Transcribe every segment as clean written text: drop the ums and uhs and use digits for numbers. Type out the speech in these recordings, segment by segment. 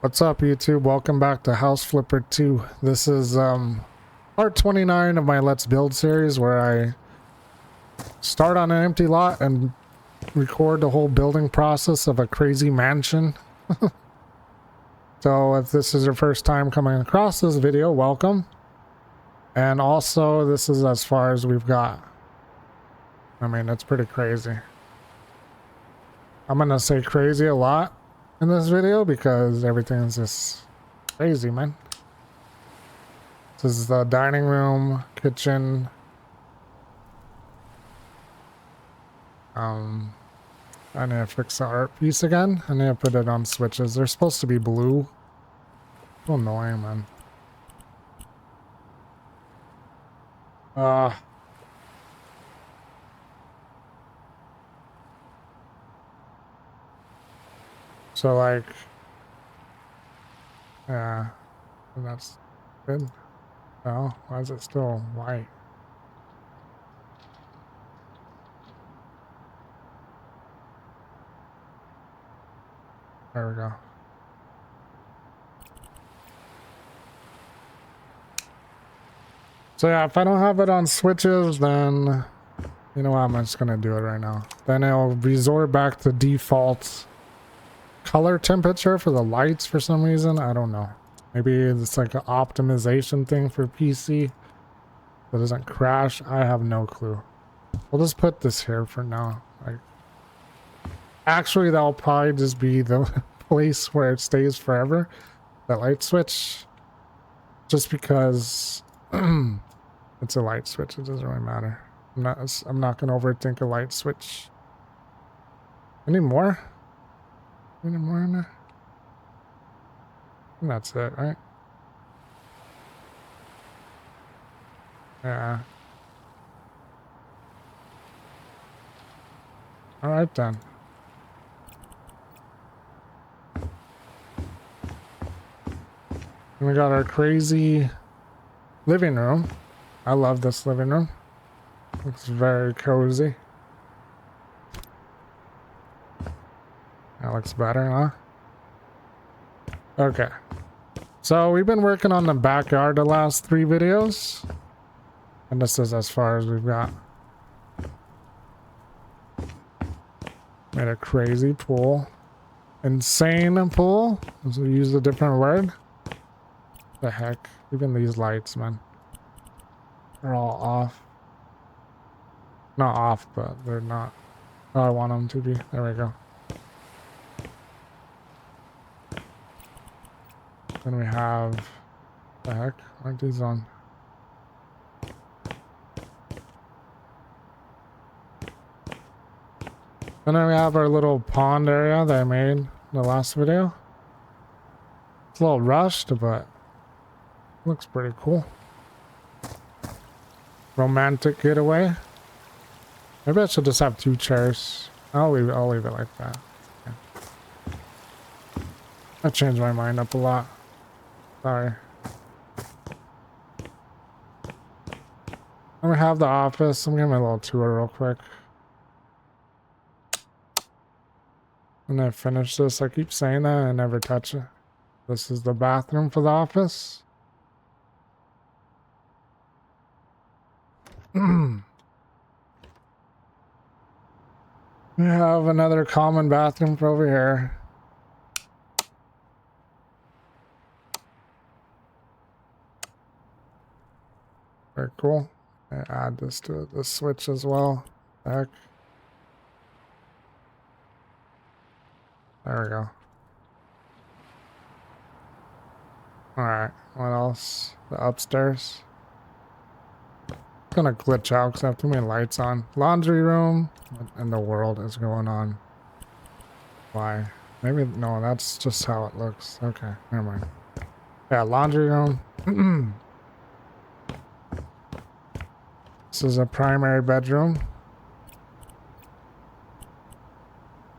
What's up, YouTube? Welcome back to House Flipper 2. This is part 29 of my Let's Build series, where I start on an empty lot and record the whole building process of a crazy mansion. So if this is your first time coming across this video, welcome. And also, this is as far as we've got. I mean, it's pretty crazy. I'm gonna say crazy a lot in this video because everything's just crazy, man. This is the dining room, kitchen. I need to fix the art piece again. I need to put it on switches. They're supposed to be blue. So annoying, man. So like, yeah, that's good. Oh, why is it still white? There we go. So yeah, if I don't have it on switches, then you know what, I'm just gonna do it right now. Then it'll resort back to default color temperature for the lights for some reason. I don't know. Maybe it's like an optimization thing for PC that doesn't crash. I have no clue. We'll just put this here for now. Like, actually, that'll probably just be the place where it stays forever. That light switch, just because it's a light switch. It doesn't really matter. I'm not gonna overthink a light switch. Any more? Any more in there? And that's it, right? Yeah. All right then. And we got our crazy living room. I love this living room. Looks very cozy. That looks better, huh? Okay. So we've been working on the backyard the last 3 videos. And this is as far as we've got. Made a crazy pool. Insane pool. Let's use a different word. The heck? Even these lights, man. They're all off. Not off, but they're not how I want them to be. There we go. Then we have... The heck? Aren't these on? And then we have our little pond area that I made in the last video. It's a little rushed, but looks pretty cool. Romantic getaway. Maybe I should just have 2 chairs. I'll leave it like that. Okay. I changed my mind up a lot. Sorry. And we have the office. I'm giving a little tour real quick. And I finish this. I keep saying that. I never touch it. This is the bathroom for the office. We have another common bathroom for over here. Very cool. I add this to the switch as well. Heck. There we go. Alright, what else? The upstairs. It's gonna glitch out because I have too many lights on. Laundry room. What in the world is going on? Why? Maybe, no, that's just how it looks. Okay, never mind. Yeah, laundry room. This is a primary bedroom.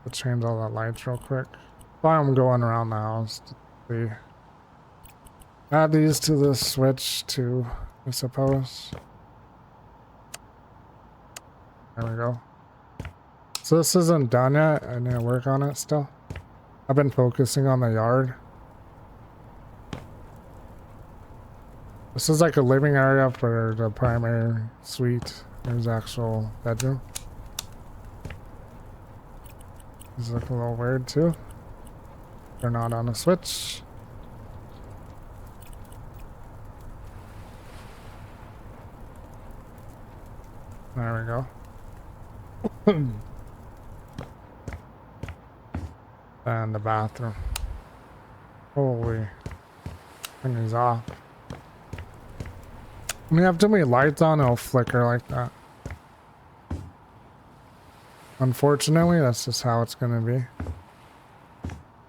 Let's change all the lights real quick. While I'm going around the house to see. Add these to the switch too, I suppose. There we go. So this isn't done yet. I need to work on it still. I've been focusing on the yard. This is like a living area for the primary suite. There's actual bedroom. These look a little weird too. They're not on a switch. There we go. And the bathroom. Holy. Turn these off. When you have too many lights on, it'll flicker like that. Unfortunately, that's just how it's gonna be.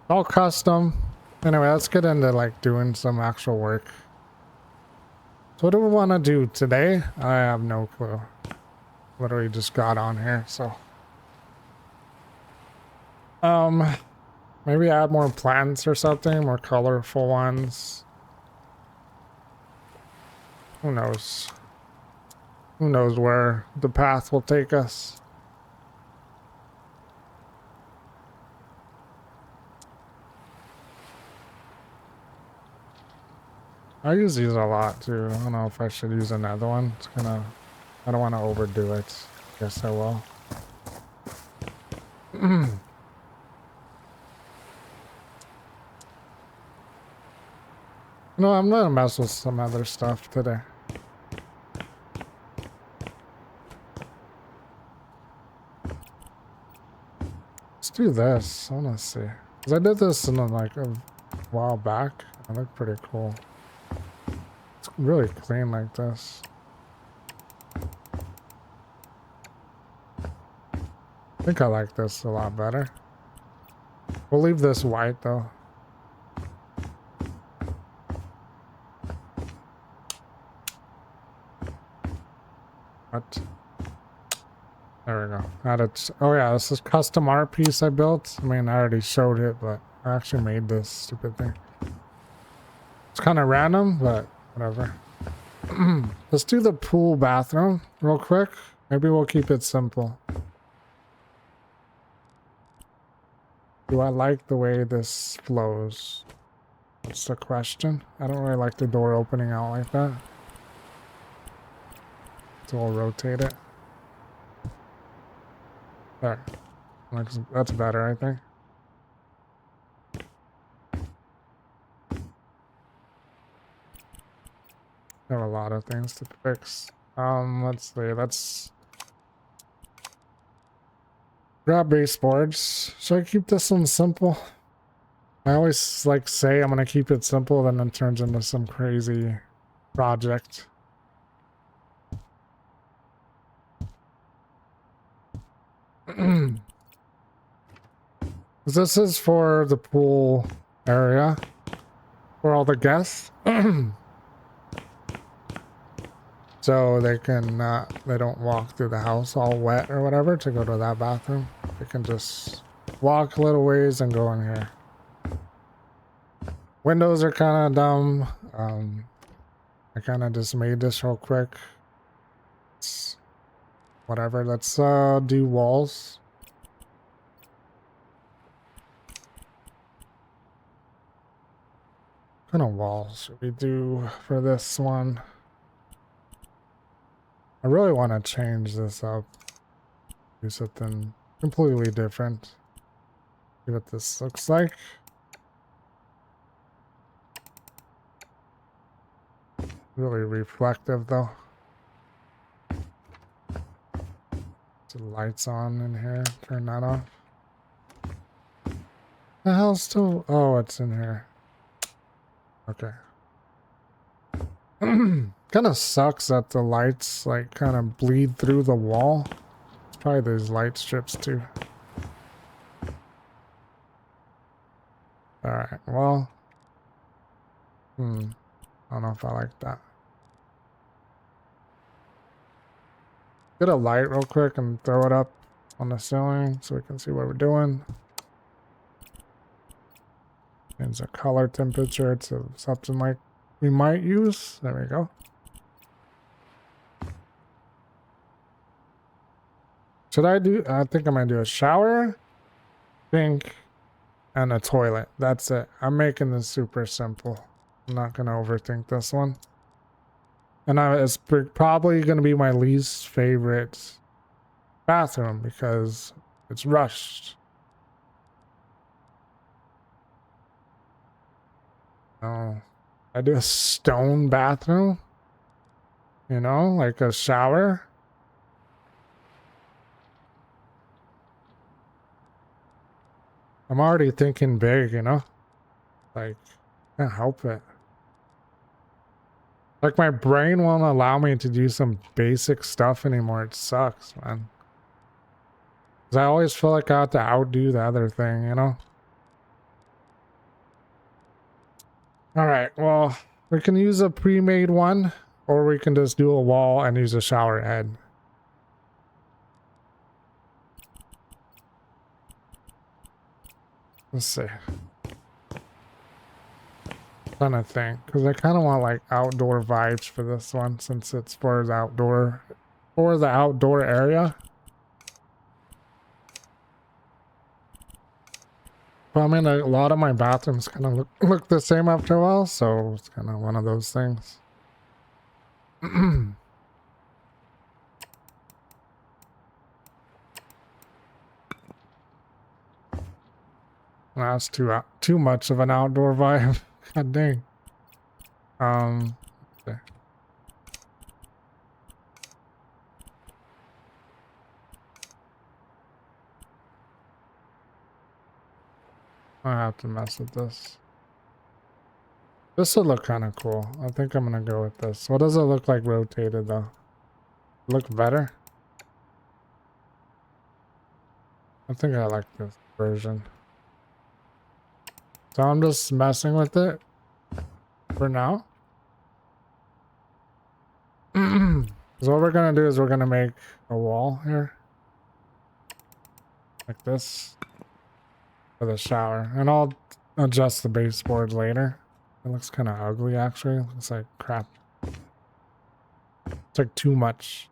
All custom. Anyway, let's get into like doing some actual work. So what do we want to do today? I have no clue. Literally just got on here, so. Maybe add more plants or something, more colorful ones. Who knows? Who knows where the path will take us? I use these a lot too. I don't know if I should use another one. It's gonna... I don't want to overdo it. Guess I will. No, I'm gonna mess with some other stuff today. Let's do this. I wanna see. Cause I did this in like a while back. It looked pretty cool. It's really clean like this. I think I like this a lot better. We'll leave this white though. What? There we go. Added. Oh yeah, this is custom art piece I built. I mean, I already showed it, but I actually made this stupid thing. It's kind of random, but whatever. Let's do the pool bathroom real quick. Maybe we'll keep it simple. Do I like the way this flows? That's the question. I don't really like the door opening out like that. So we'll rotate it. There. That's better, I think. There are a lot of things to fix. Let's see. Let's grab baseboards. Should I keep this one simple? I always like say I'm gonna keep it simple, then it turns into some crazy project. This is for the pool area for all the guests. So they can they don't walk through the house all wet or whatever to go to that bathroom. They can just walk a little ways and go in here. Windows are kind of dumb. I kind of just made this real quick. It's whatever. Let's do walls. What kind of walls should we do for this one? I really want to change this up. Do something completely different. See what this looks like. Really reflective though. The lights on in here. Turn that off. The hell's still... Oh, it's in here. Okay. Kind of sucks that the lights like kind of bleed through the wall. It's probably these light strips too. Alright, well. I don't know if I like that. Get a light real quick and throw it up on the ceiling so we can see what we're doing. Change the color temperature to something like we might use. There we go. Should I do... I think I'm gonna do a shower, sink, and a toilet. That's it. I'm making this super simple. I'm not gonna overthink this one. And it's probably going to be my least favorite bathroom because it's rushed. Oh, I do a stone bathroom, you know, like a shower. I'm already thinking big, you know, like, can't help it. Like my brain won't allow me to do some basic stuff anymore. It sucks, man. Cause I always feel like I have to outdo the other thing, you know? All right, well, we can use a pre-made one, or we can just do a wall and use a shower head. Let's see. Trying to think, because I kind of want like outdoor vibes for this one, since it's for the outdoor area. But I mean, a lot of my bathrooms kind of look the same after a while, so it's kind of one of those things. That's too much of an outdoor vibe. God dang. Okay. I have to mess with this. This would look kind of cool. I think I'm gonna go with this. What does it look like rotated though? Look better? I think I like this version. So I'm just messing with it for now. So what we're gonna do is we're gonna make a wall here. Like this. For the shower. And I'll adjust the baseboard later. It looks kind of ugly actually. It looks like crap. It's like too much.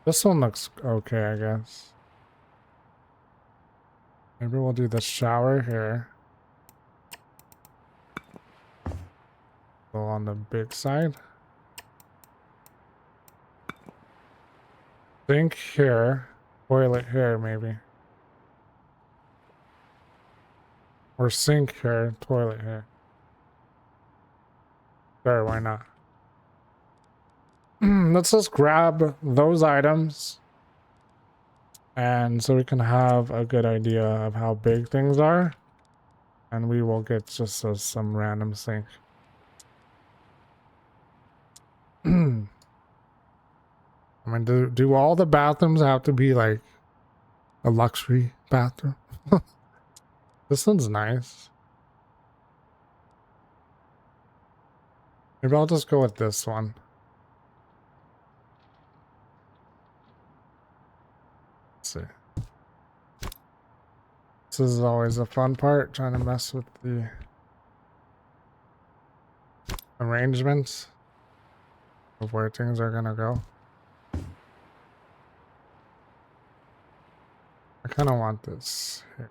This one looks okay, I guess. Maybe we'll do the shower here. Go on the big side. Sink here. Toilet here, maybe. Or sink here, toilet here. Sure, why not? Let's just grab those items. And so we can have a good idea of how big things are. And we will get just some random sink. I mean, do all the bathrooms have to be like a luxury bathroom? This one's nice. Maybe I'll just go with this one. Let's see. This is always a fun part, trying to mess with the arrangements of where things are gonna go. I kind of want this here.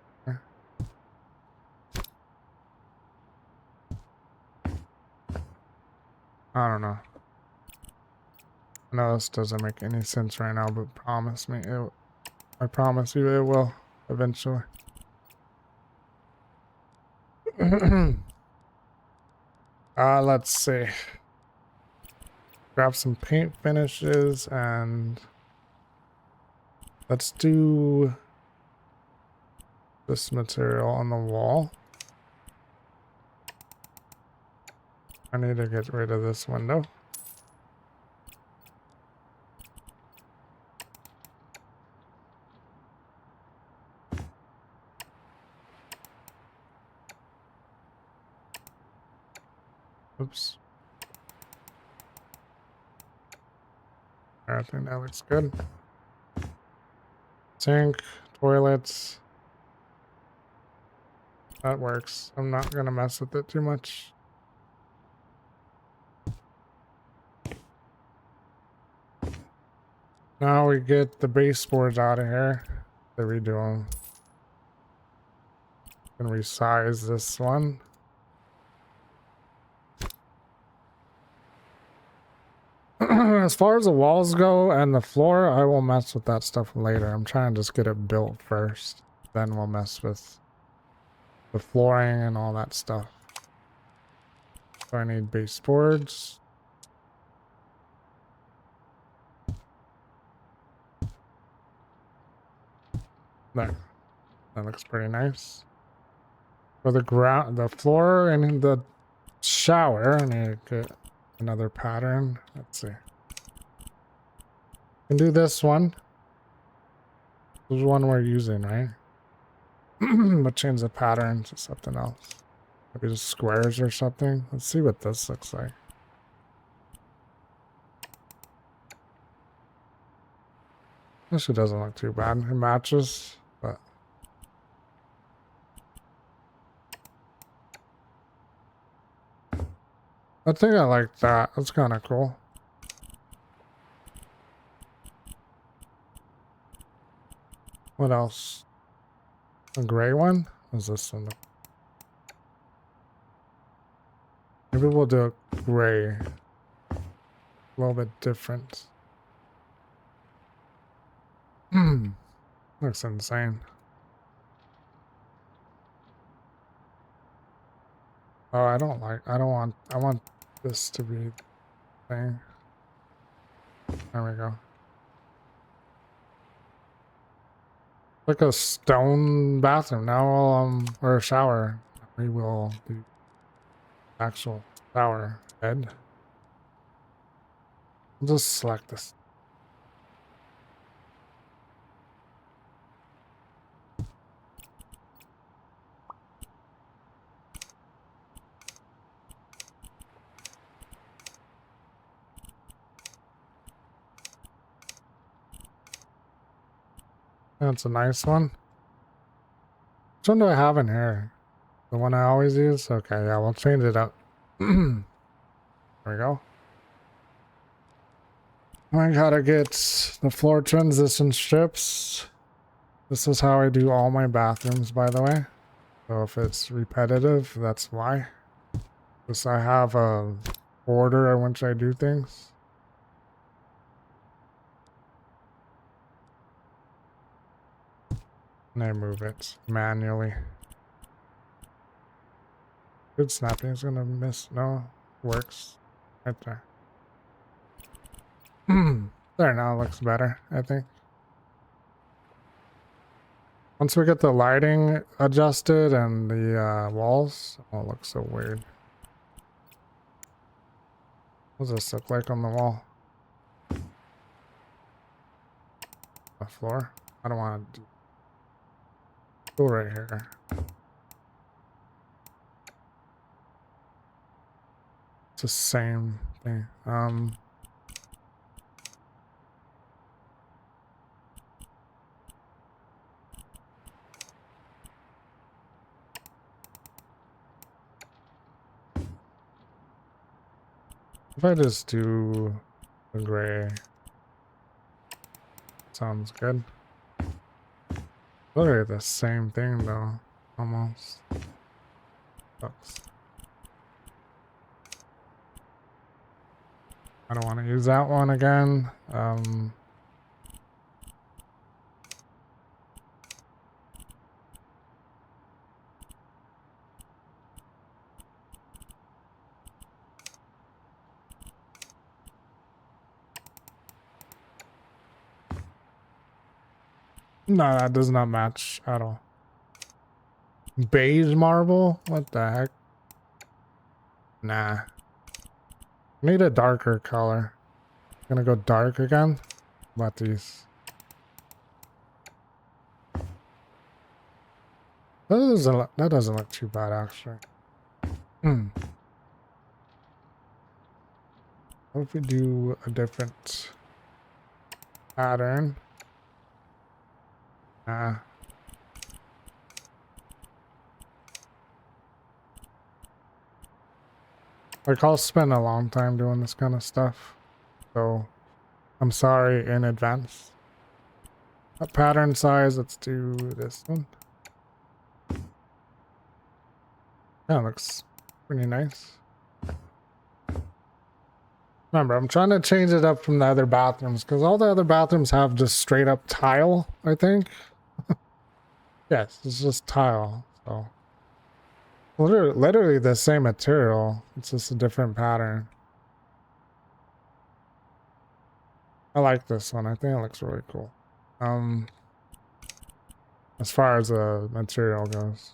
I don't know. I know this doesn't make any sense right now, but promise me I promise you it will eventually. Let's see. Grab some paint finishes and let's do this material on the wall. I need to get rid of this window. Oops. I think that looks good. Sink, toilets. That works. I'm not gonna mess with it too much. Now we get the baseboards out of here. To redo them. Can resize this one. As far as the walls go and the floor, I will mess with that stuff later. I'm trying to just get it built first. Then we'll mess with the flooring and all that stuff. So I need baseboards. There. That looks pretty nice. For the ground, the floor and the shower, I need to get another pattern. Let's see. Can do this one. This is one we're using, right? But change the pattern to something else. Maybe just squares or something. Let's see what this looks like. This doesn't look too bad. It matches, but I think I like that. That's kind of cool. What else? A gray one? What's this one? Maybe we'll do a gray. A little bit different. Looks insane. Oh, I want this to be the thing. There we go. Like a stone bathroom. Now, or a shower. We will do actual shower head. I'll just select this. That's a nice one. Which one do I have in here? The one I always use? Okay, yeah, we'll change it up. There we go. I gotta get the floor transition strips. This is how I do all my bathrooms, by the way. So if it's repetitive, that's why. Because I have a order in which I do things. And I move it manually. Good snapping is gonna miss. No, works. Right there. There, now it looks better, I think. Once we get the lighting adjusted and the walls, oh, it looks so weird. What does this look like on the wall? The floor? I don't want to do. Go right here. It's the same thing. If I just do the gray, sounds good. Literally the same thing though, almost. Sucks. I don't want to use that one again. No, that does not match at all. Beige marble? What the heck? Nah. Need a darker color. Gonna go dark again. How about these? That doesn't look too bad actually. What if we do a different pattern? Like, I'll spend a long time doing this kind of stuff, so I'm sorry in advance. A pattern size, let's do this one. That looks pretty nice. Remember, I'm trying to change it up from the other bathrooms because all the other bathrooms have just straight up tile, I think. Yes, it's just tile. So literally the same material. It's just a different pattern. I like this one. I think it looks really cool. As far as the material goes.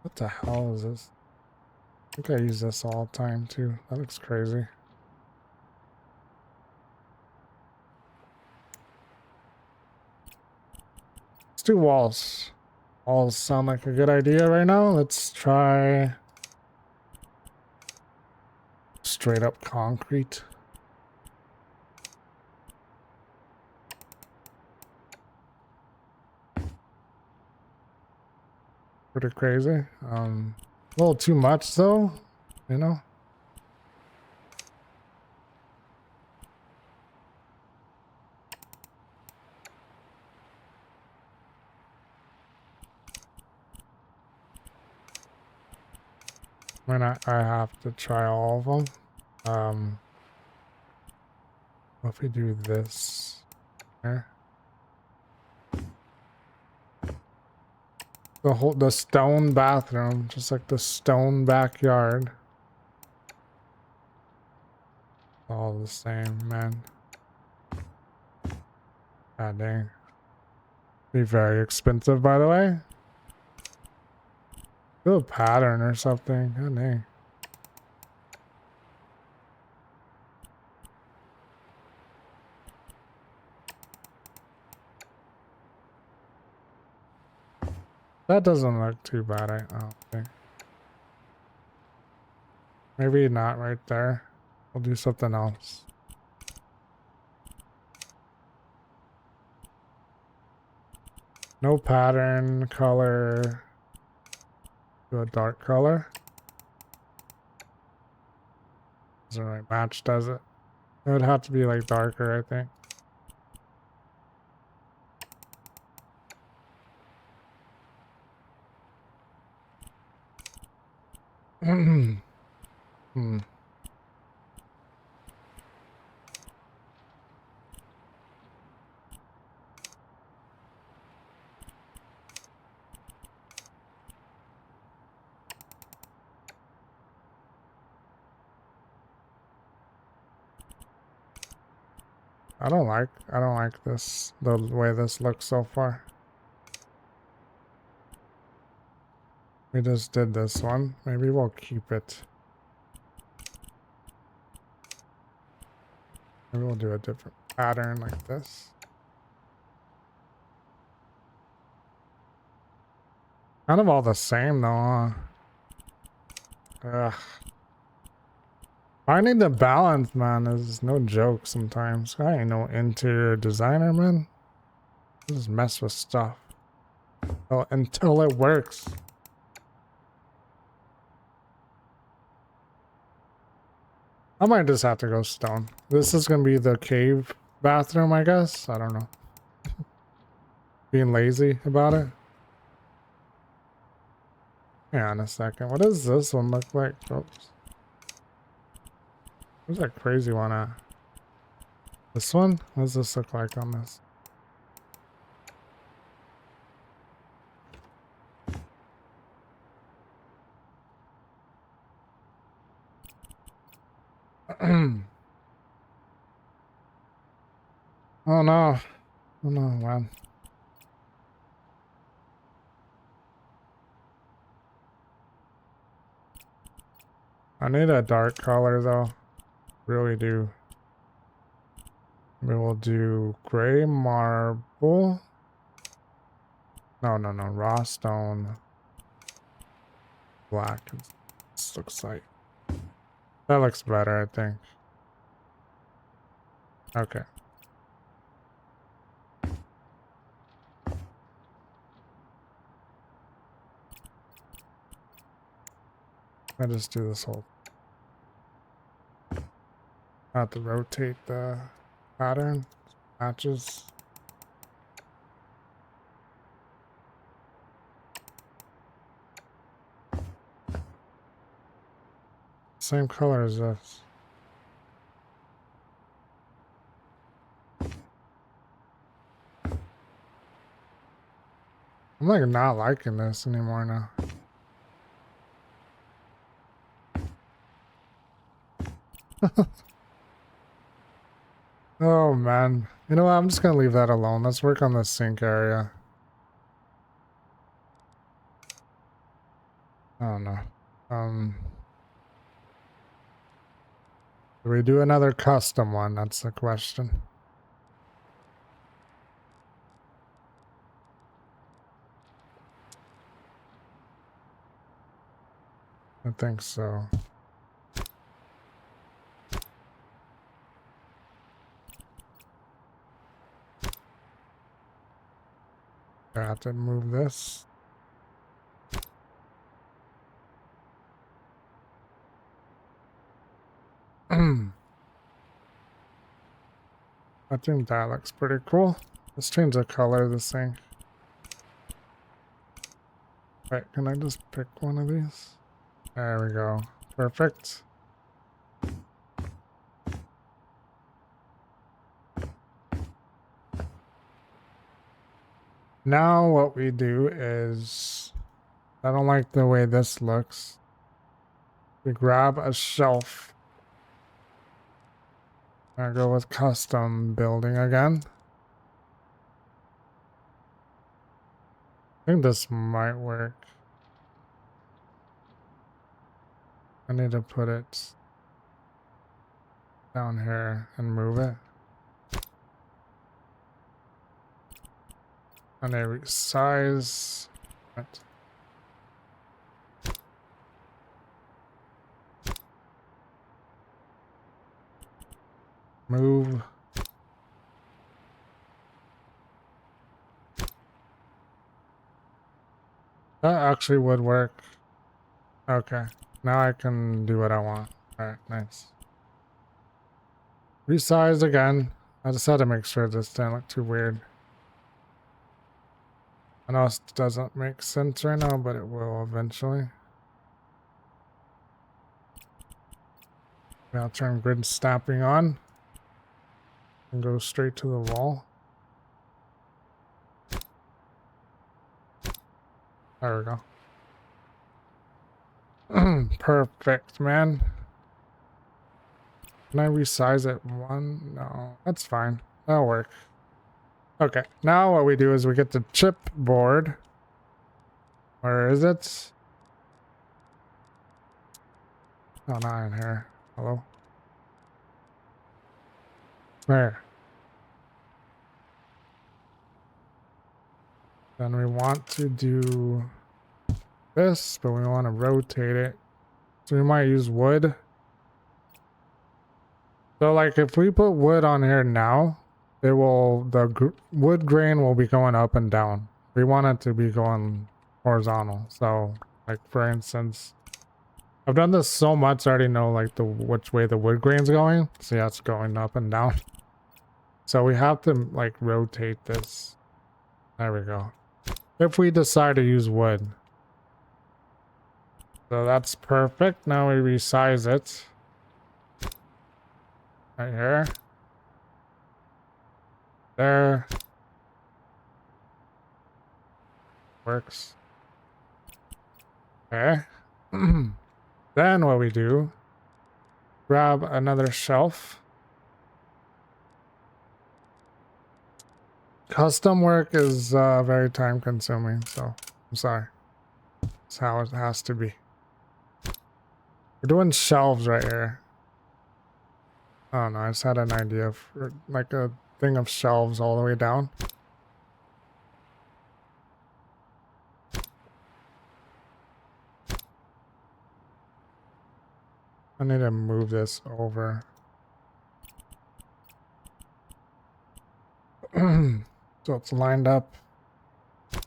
What the hell is this? I think I use this all the time too. That looks crazy. Let's do walls. Walls sound like a good idea right now. Let's try straight up concrete. Pretty crazy. A little too much though, you know. I have to try all of them. What if we do this here? The stone bathroom, just like the stone backyard. All the same, man. God dang. Be very expensive, by the way. Do a pattern or something. God dang. That doesn't look too bad, I don't think. Maybe not right there. We'll do something else. No pattern, color. Do a dark color. Doesn't really match, does it? It would have to be like darker, I think. I don't like this, the way this looks so far. We just did this one. Maybe we'll keep it. Maybe we'll do a different pattern like this. Kind of all the same though, huh? Ugh. Finding the balance, man, is no joke sometimes. I ain't no interior designer, man. I just mess with stuff until it works. I might just have to go stone. This is gonna be the cave bathroom, I guess. I don't know. Being lazy about it. Hang on a second. What does this one look like, folks? Where's that crazy one at? This one? What does this look like on this? Oh no. Oh no, man. I need a dark color though. Really do. We will do gray marble. No, raw stone. Black. This looks like. That looks better, I think. Okay. I just do this whole. I have to rotate the pattern. Matches. same color as this. I'm like not liking this anymore now. Oh man. You know what? I'm just gonna leave that alone. Let's work on the sink area. I don't know. Do we do another custom one? That's the question. I think so. I have to move this. I think that looks pretty cool. Let's change the color of this thing. Wait, can I just pick one of these? There we go. Perfect. Now what we do is, I don't like the way this looks. We grab a shelf. I go with custom building again. I think this might work. I need to put it down here and move it. And I resize it. Move. That actually would work. Okay. Now I can do what I want. Alright, nice. Resize again. I just had to make sure this didn't look too weird. I know it doesn't make sense right now, but it will eventually. Now turn grid snapping on. And go straight to the wall. There we go. Perfect, man. Can I resize it one? No, that's fine. That'll work. Okay, now what we do is we get the chipboard. Where is it? Oh, not in here. Hello? There. Then we want to do this, but we want to rotate it. So we might use wood. So like if we put wood on here now, it will, the wood grain will be going up and down. We want it to be going horizontal. So like for instance, I've done this so much I already know like which way the wood grain's going. See, that's going up and down. So we have to like rotate this. There we go. If we decide to use wood. So that's perfect. Now we resize it. Right here. There. Works. Okay. Then what we do, grab another shelf. Custom work is very time consuming, so I'm sorry. That's how it has to be. We're doing shelves right here. I don't know, I just had an idea for like a thing of shelves all the way down. I need to move this over. So it's lined up. Okay,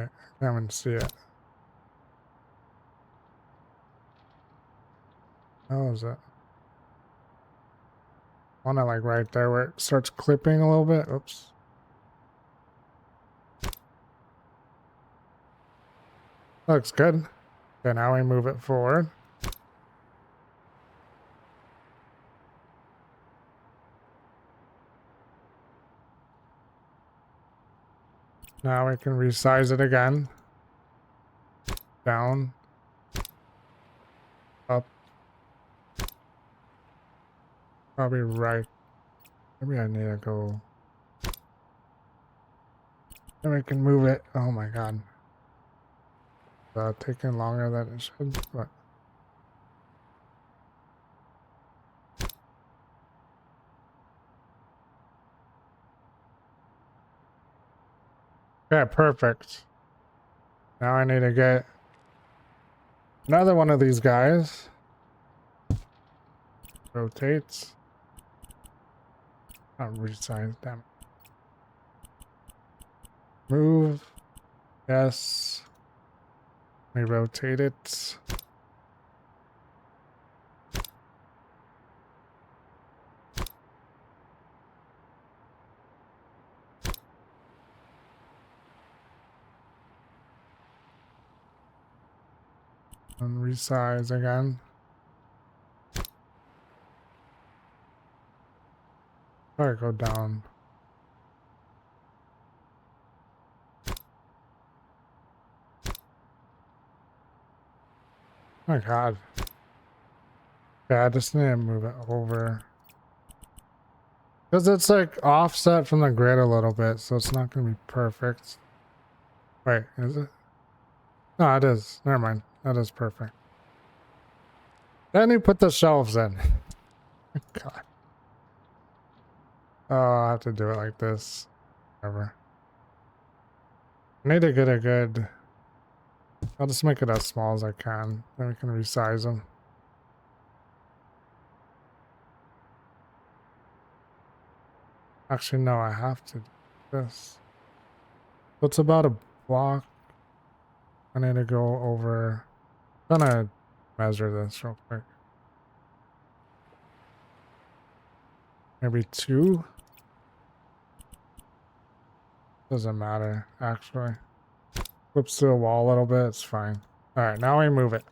I can't even see it. How is it? I want to like right there where it starts clipping a little bit. Oops. Looks good. Okay, now we move it forward. Now we can resize it again. Down. Up. Probably right. Maybe I need to go. Then we can move it. Oh my god. Taking longer than it should, but. Yeah, perfect. Now I need to get another one of these guys. Rotates. Not resize, damn it. Move. Yes. We rotate it. And resize again. Probably go down. Oh my god. Yeah, I just need to move it over. Because it's like offset from the grid a little bit, so it's not going to be perfect. Wait, is it? No, it is. Never mind. That is perfect. Then you put the shelves in. God. Oh, I have to do it like this. Whatever. I need to get a good... I'll just make it as small as I can. Then we can resize them. Actually, no, I have to do this. So it's about a block. I need to go over... I'm gonna measure this real quick. Maybe 2? Doesn't matter, actually. Flips to the wall a little bit, it's fine. Alright, now we move it.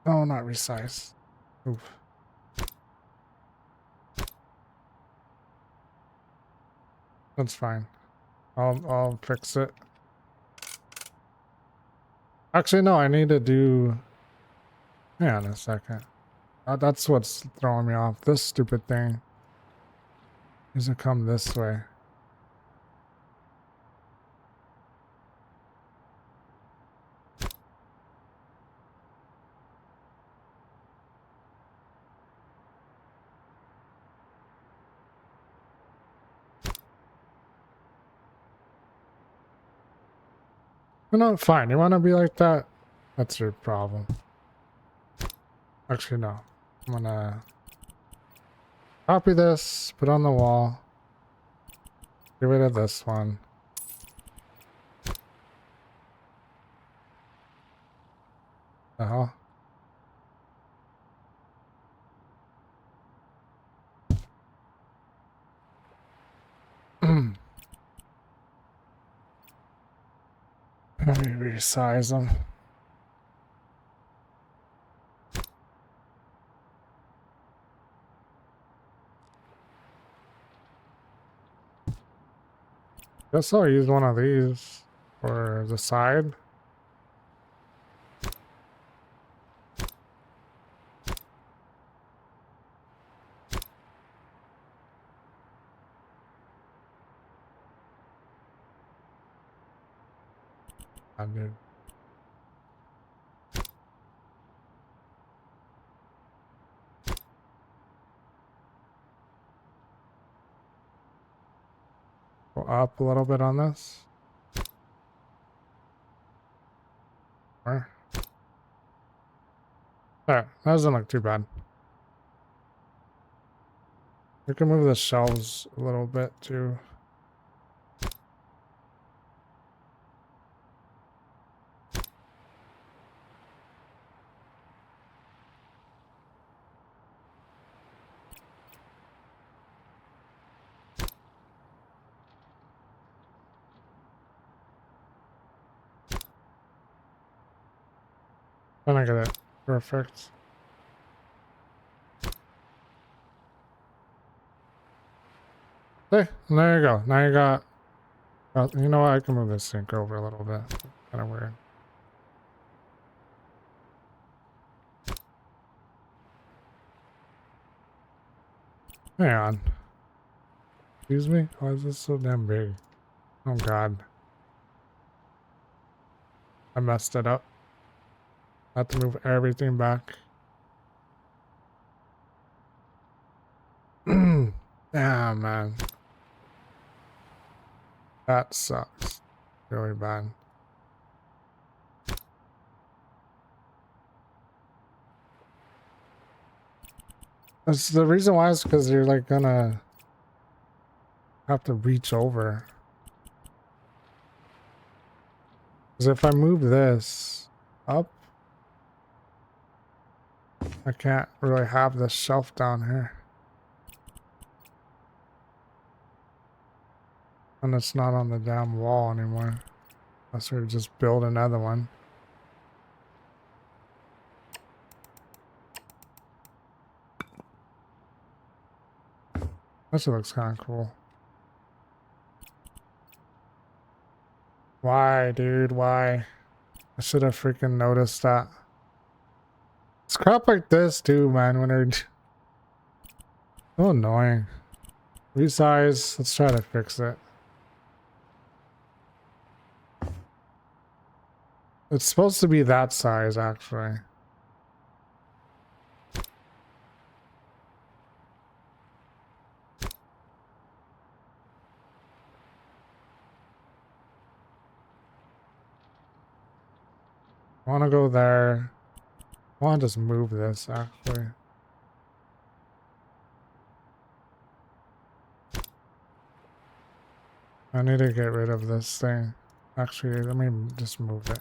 Oh, not resize. Oof. That's fine. I'll fix it. Actually, no, I need to do... Hang on a second. That's what's throwing me off. This stupid thing needs to come this way. No, fine. You want to be like that? That's your problem. Actually, no. I'm gonna copy this, put on the wall. Get rid of this one. The hell? Let me resize them. Guess I'll use one of these for the side. I did. Go up a little bit on this. There. That doesn't look too bad. We can move the shelves a little bit too. Then I get it. Perfect. Okay, there you go. Now you got... you know what? I can move this sink over a little bit. Kind of weird. Hang on. Excuse me? Why is this so damn big? Oh god. I messed it up. I have to move everything back. Damn, man. That sucks. Really bad. That's the reason why is because you're like gonna have to reach over. Because if I move this up, I can't really have this shelf down here. And it's not on the damn wall anymore. Unless we just build another one. This looks kind of cool. Why, dude? Why? I should have freaking noticed that. It's crap like this too, man, when they're so annoying. Resize. Let's try to fix it. It's supposed to be that size, actually. I want to go there. I want to just move this, actually. I need to get rid of this thing. Actually, let me just move it.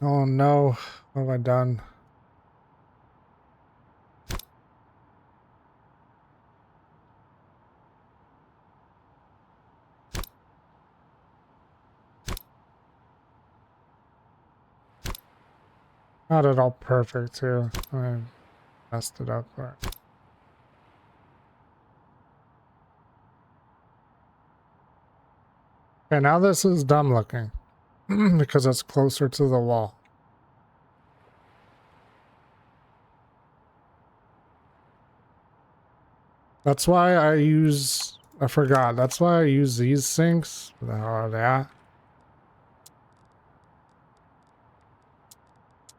Oh no, what have I done? Not at all perfect too. I messed it up. But... okay, now this is dumb looking because it's closer to the wall. That's why I use... I forgot. That's why I use these sinks. Where the hell are they at?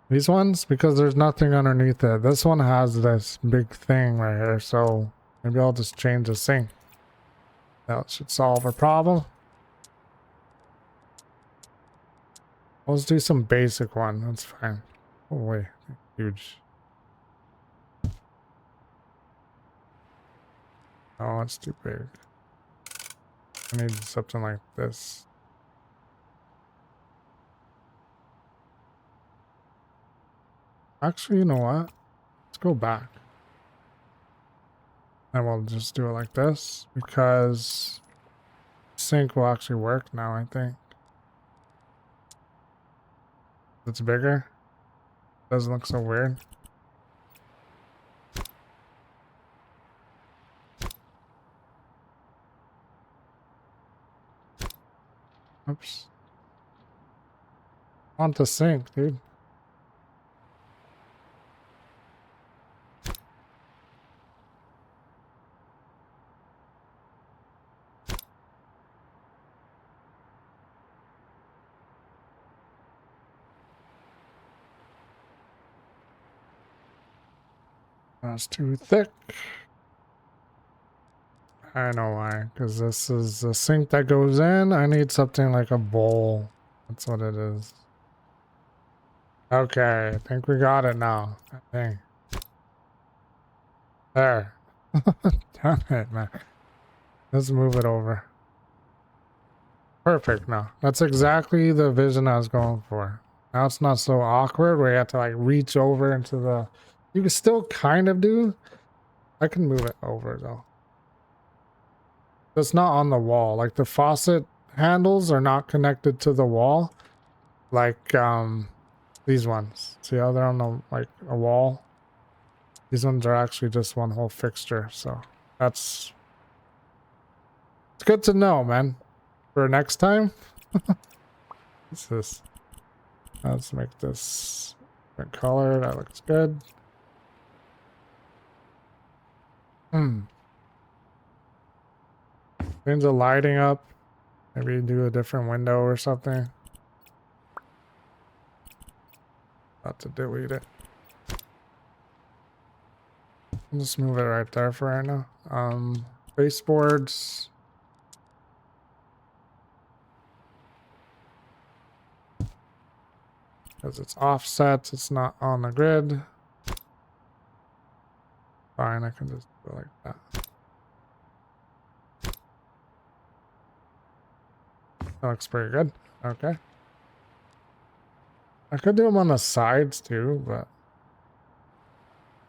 These ones? Because there's nothing underneath it. This one has this big thing right here, so maybe I'll just change the sink. That should solve a problem. Let's do some basic one. That's fine. Oh wait, huge. Oh, it's too big. I need something like this. Actually, you know what? Let's go back. And we'll just do it like this because sink will actually work now, I think. It's bigger. Doesn't look so weird. Oops. Want the sink, dude. That's too thick. I know why, because this is a sink that goes in. I need something like a bowl. That's what it is. Okay, I think we got it now. I think. There. Damn it, man. Let's move it over. Perfect now. That's exactly the vision I was going for. Now it's not so awkward where you have to like reach over into the... You can still kind of do. I can move it over though. It's not on the wall. Like the faucet handles are not connected to the wall, like these ones. See how they're on the, like a wall? These ones are actually just one whole fixture, so it's good to know, man. For next time. What's this? Let's make this different color. That looks good. Change the lighting up. Maybe do a different window or something. About to delete it. I'll just move it right there for right now. Baseboards. Because it's offset, it's not on the grid. Fine, I can just go like that. That looks pretty good. Okay. I could do them on the sides too, but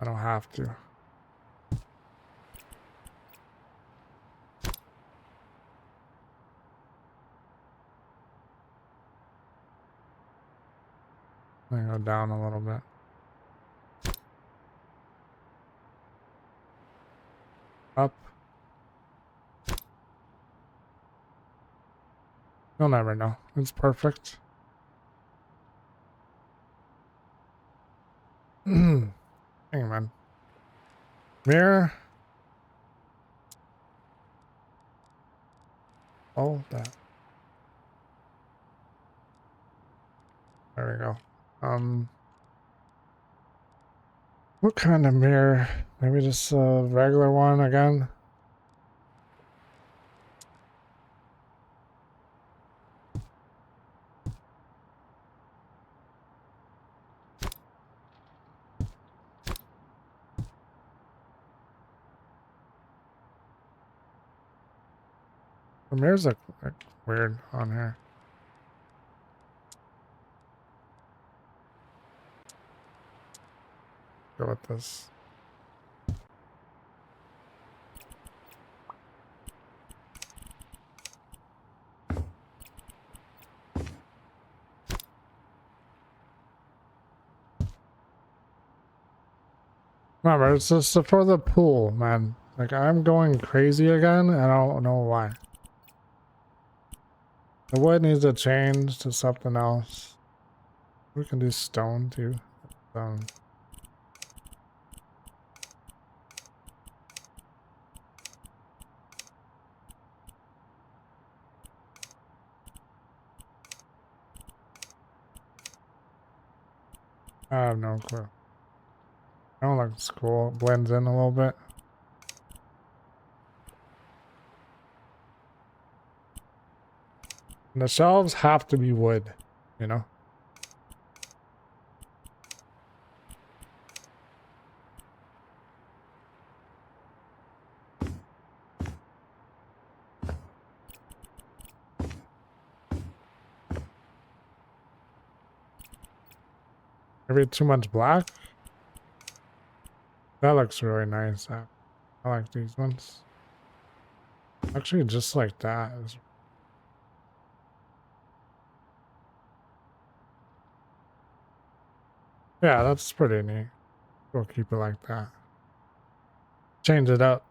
I don't have to. Let me go down a little bit. Up. You'll never know. It's perfect. Hang on. Mirror. Oh, that. There we go. What kind of mirror? Maybe just a regular one again. The mirrors look weird on here. Go with this. Remember, it's just for the pool, man. Like, I'm going crazy again, and I don't know why. The wood needs to change to something else. We can do stone, too. Stone. I have no clue. I don't like cool. It blends in a little bit. And the shelves have to be wood, you know? Maybe too much black? That looks really nice. I like these ones. Actually, just like that is. Yeah, that's pretty neat. We'll keep it like that. Change it up.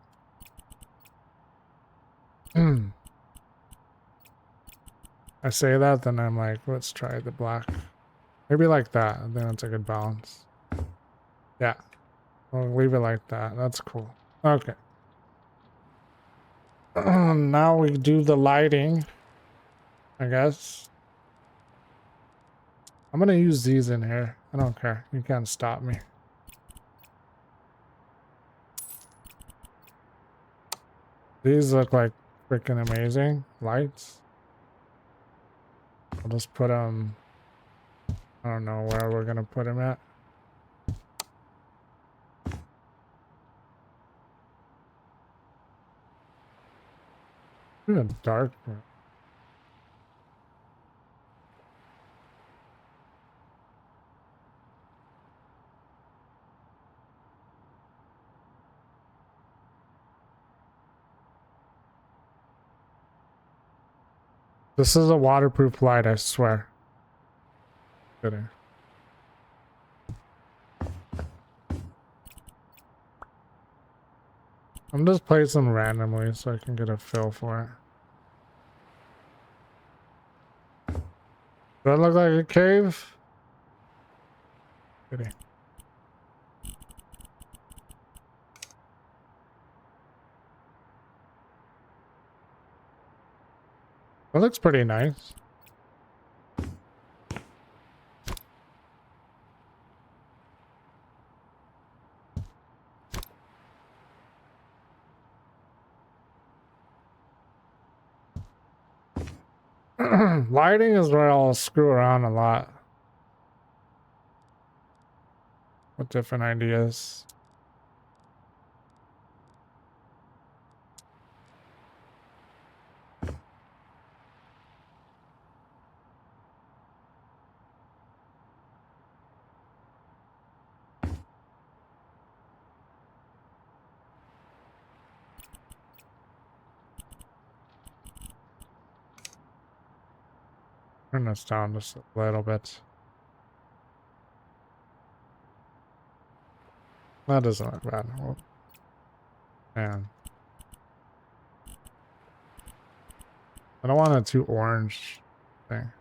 I say that, then I'm like, let's try the black. Maybe like that. I think that's a good balance. Yeah. We'll leave it like that. That's cool. Okay. Now we do the lighting, I guess. I'm gonna use these in here. I don't care. You can't stop me. These look like freaking amazing lights. I'll just put them. I don't know where we're gonna put them at. Even dark. This is a waterproof light, I swear. Kidding. I'm just placing them randomly so I can get a feel for it. Does that look like a cave? Kidding. That looks pretty nice. Lighting is where I'll screw around a lot with different ideas. Turn this down just a little bit. That doesn't look bad. Oh, man. I don't want a too orange thing.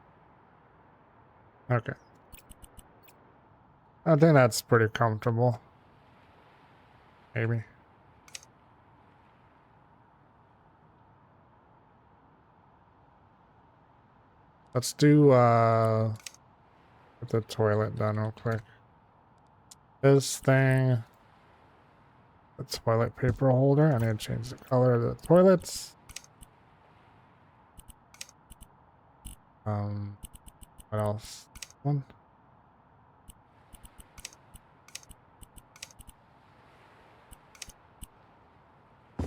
Okay. I think that's pretty comfortable. Maybe. Let's do get the toilet done real quick. This thing, the toilet paper holder. I need to change the color of the toilets. What else? One. I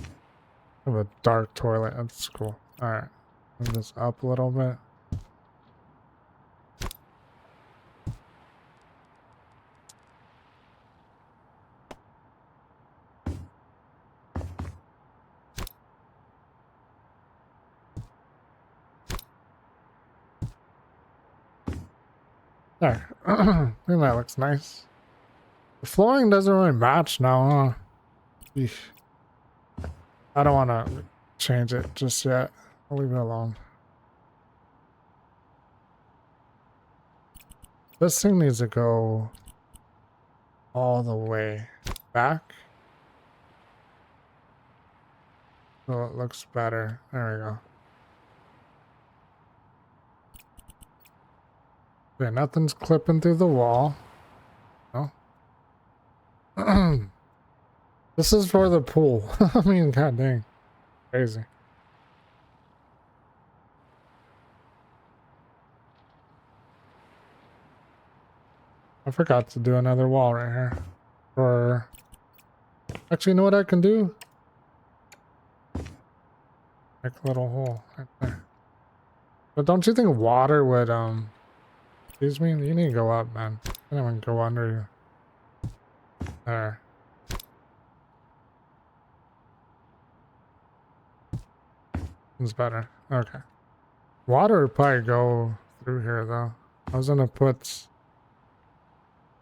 have a dark toilet. That's cool. All right, move this up a little bit. There. I think that looks nice. The flooring doesn't really match now, huh? Eesh. I don't want to change it just yet. I'll leave it alone. This thing needs to go all the way back. So it looks better. There we go. Okay, nothing's clipping through the wall. No. This is for the pool. I mean, god dang. Crazy. I forgot to do another wall right here. Or actually, you know what I can do? Make a little hole right there. But don't you think water would excuse me? You need to go up, man. I don't even go under you. There. It's better. Okay. Water would probably go through here though. I was gonna put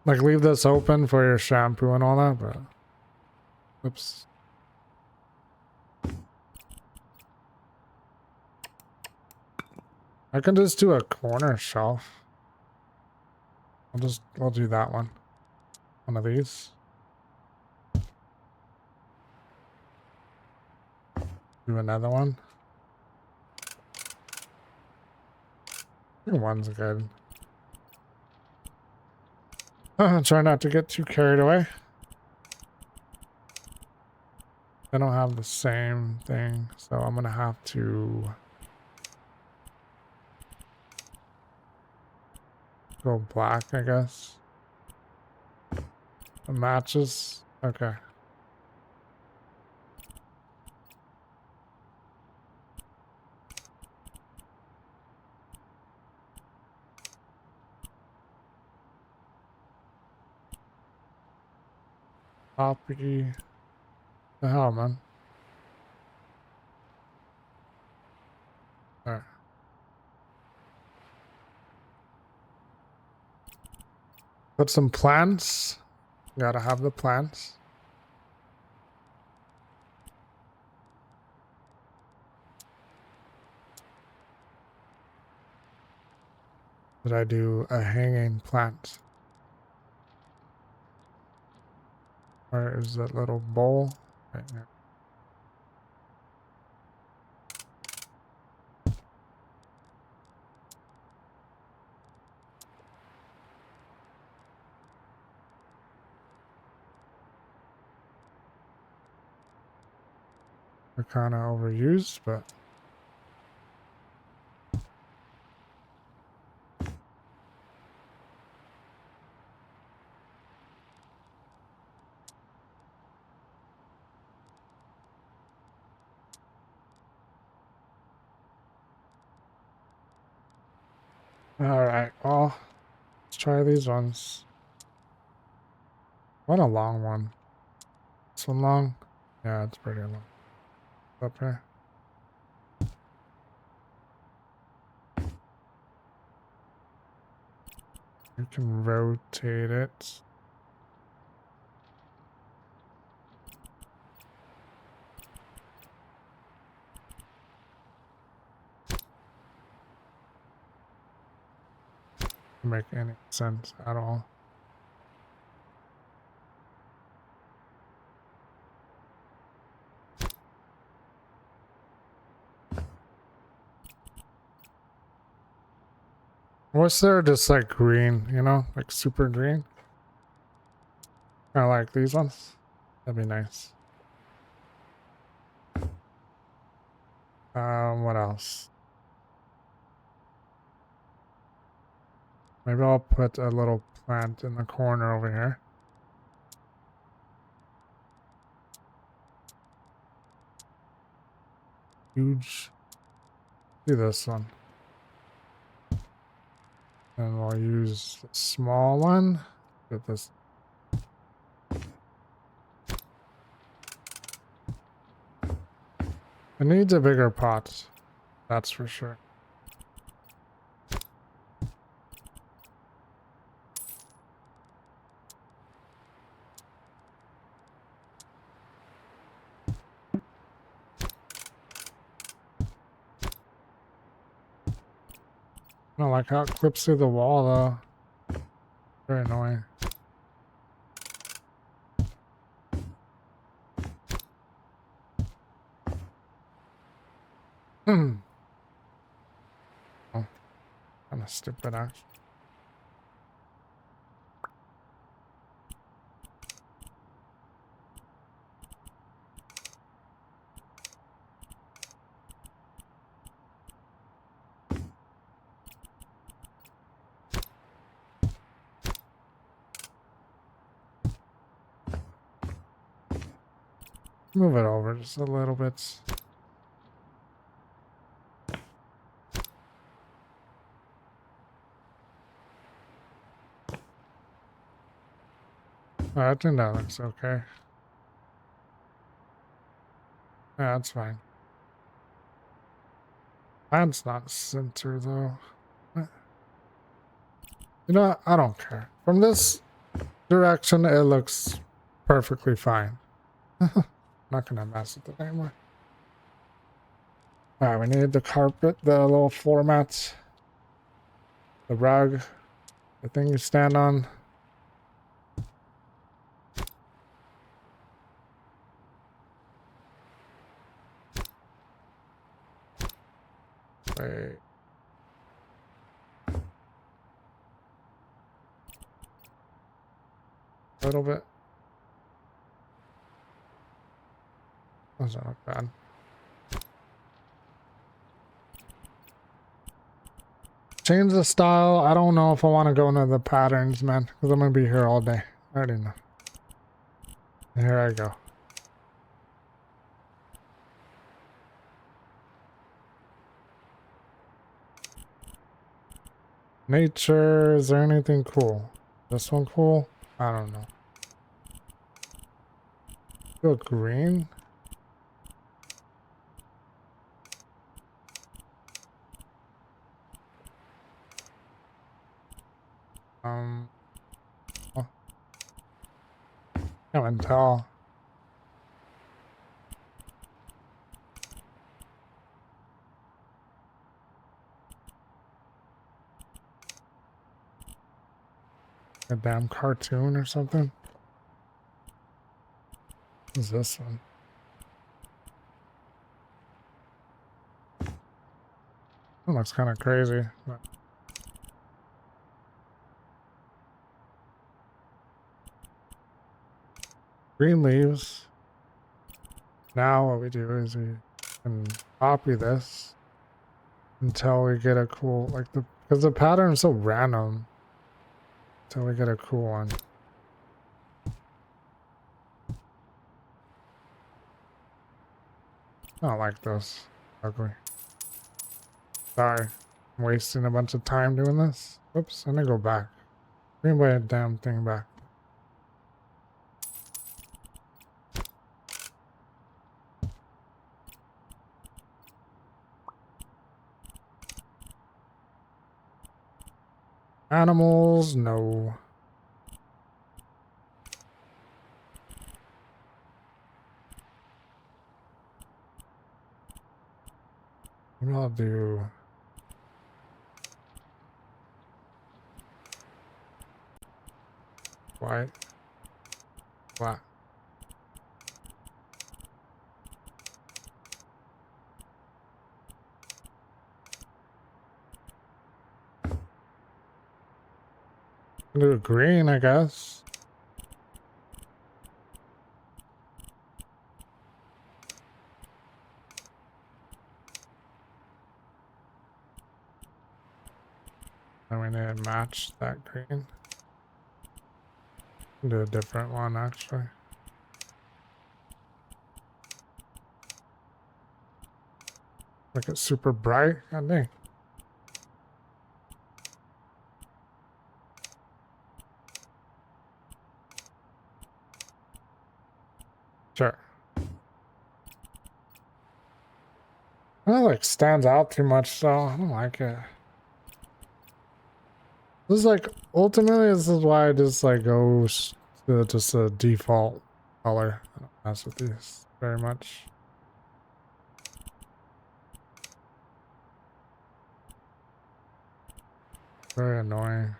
like leave this open for your shampoo and all that, but oops. I can just do a corner shelf. We'll do that one. One of these. Do another one. I think one's good. Try not to get too carried away. I don't have the same thing, so I'm gonna have to go black, I guess. The matches. Okay. Copy. The hell, man. Alright. Put some plants. Gotta have the plants. Did I do a hanging plant? Where is that little bowl? Right there. They're kind of overused, but all right. Well, let's try these ones. What a long one. This one long? Yeah, it's pretty long. Up here. You can rotate it. Make any sense at all. What's there just like green, you know, like super green? Kind of like these ones. That'd be nice. What else? Maybe I'll put a little plant in the corner over here. Huge. Do this one. And we'll use the small one. Get this. It needs a bigger pot. That's for sure. I don't like how it clips through the wall though. Very annoying. Oh, kind of stupid actually. Move it over just a little bit. Oh, I think that looks okay. Yeah, that's fine. That's not center though. You know, I don't care. From this direction, it looks perfectly fine. Not gonna mess with it anymore. Alright, we need the carpet, the little floor mats, the rug, the thing you stand on. Wait. A little bit. Those don't look bad. Change the style. I don't know if I want to go into the patterns, man, because I'm going to be here all day. I already know. Here I go. Nature. Is there anything cool? This one cool? I don't know. Feel green? Can't even tell. A damn cartoon or something. What's this one? That looks kind of crazy. But... green leaves. Now what we do is we can copy this until we get a cool, like because the pattern is so random. Until we get a cool one. I don't like this. Ugly. Sorry. I'm wasting a bunch of time doing this. Oops, I'm gonna go back. Bring my damn thing back. Animals, no. Maybe I'll do... white. Black. Do green, I guess. And we need to match that green. Do a different one, actually. Make it super bright. God dang. Sure. That like stands out too much, so I don't like it. This is like, ultimately, this is why I just like go to just a default color. I don't mess with these very much. Very annoying.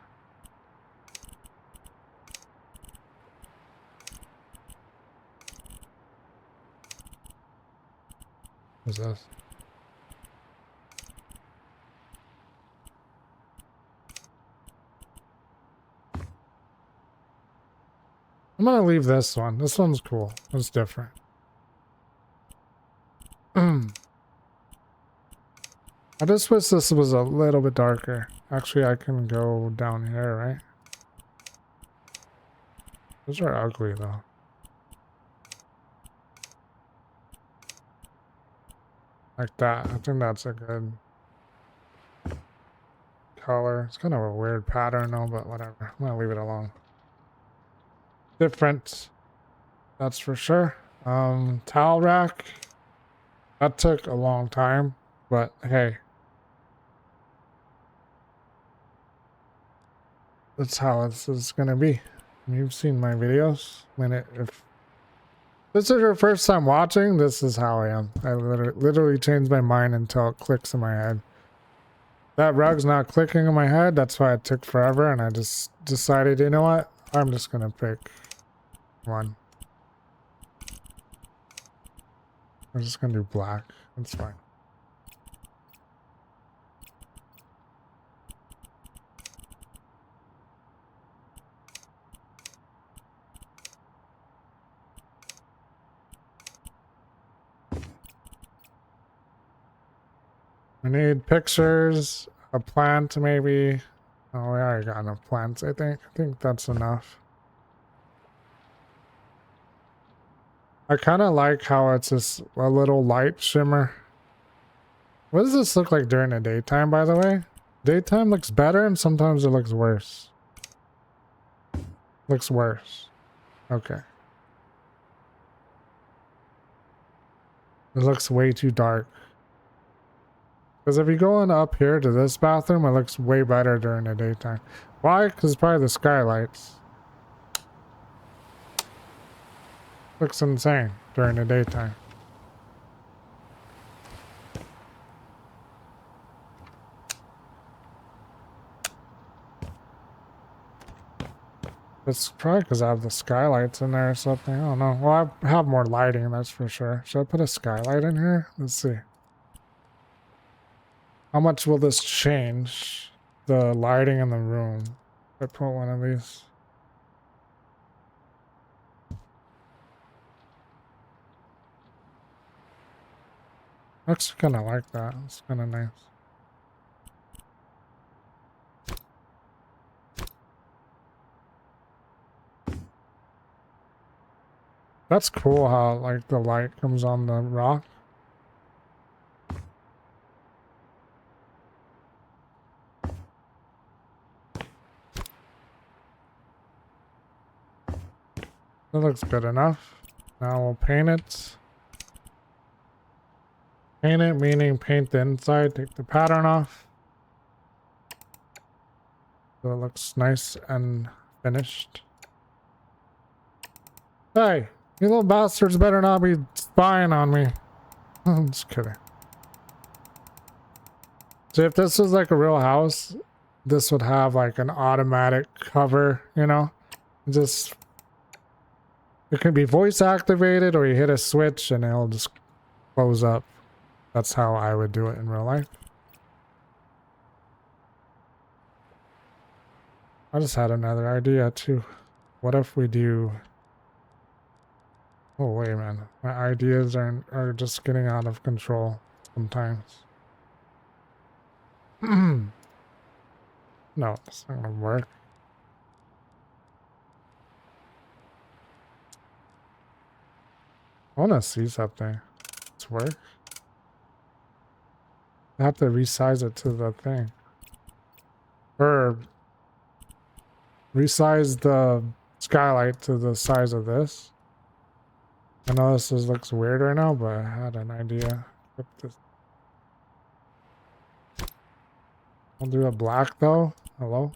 What's this? I'm gonna leave this one. This one's cool. It's different. I just wish this was a little bit darker. Actually, I can go down here, right? Those are ugly, though. Like that. I think that's a good color. It's kind of a weird pattern, though, but whatever. I'm gonna leave it alone. Different. That's for sure. Towel rack. That took a long time, but hey. That's how this is gonna be. You've seen my videos. If this is your first time watching, this is how I am. I literally change my mind until it clicks in my head. That rug's not clicking in my head. That's why it took forever, and I just decided, you know what? I'm just gonna pick one. I'm just gonna do black. That's fine. We need pictures, a plant maybe. Oh, we already got enough plants, I think. I think that's enough. I kind of like how it's just a little light shimmer. What does this look like during the daytime, by the way? Daytime looks better and sometimes it looks worse. Looks worse. Okay. It looks way too dark. Because if you go on up here to this bathroom, it looks way better during the daytime. Why? Because it's probably the skylights. Looks insane during the daytime. It's probably because I have the skylights in there or something. I don't know. Well, I have more lighting, that's for sure. Should I put a skylight in here? Let's see. How much will this change the lighting in the room? If I put one of these. Looks kind of like that. It's kind of nice. That's cool how like the light comes on the rock. That looks good enough. Now we'll paint it. Paint it, meaning paint the inside, take the pattern off. So it looks nice and finished. Hey, you little bastards better not be spying on me. I'm just kidding. So if this was like a real house, this would have like an automatic cover, you know? Just, it can be voice activated or you hit a switch and it'll just close up. That's how I would do it in real life. I just had another idea too. What if we do... Oh wait, man. My ideas are just getting out of control sometimes. No, it's not gonna work. I wanna see something. It's work. I have to resize it to the thing. Or resize the skylight to the size of this. I know this looks weird right now, but I had an idea. Put this. I'll do a black though. Hello?